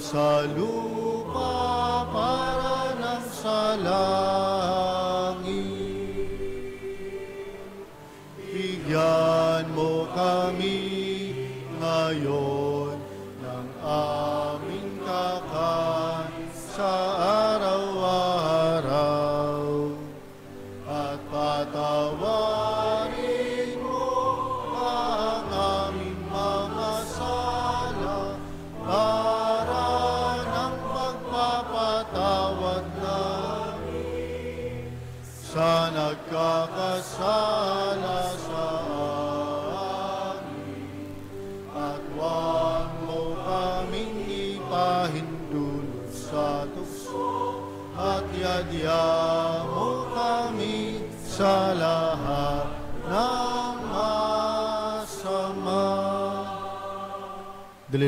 sa lupa para ng sa langit. Bigyan mo kami ngayon ng aming kakanin sa araw-araw, at patawarin mo ang aming mga sala para ng pagpapatawad namin sa nagkakasala sa amin, at huwag mo kaming ipahintulot sa tukso, at yadya mo kami sa lahat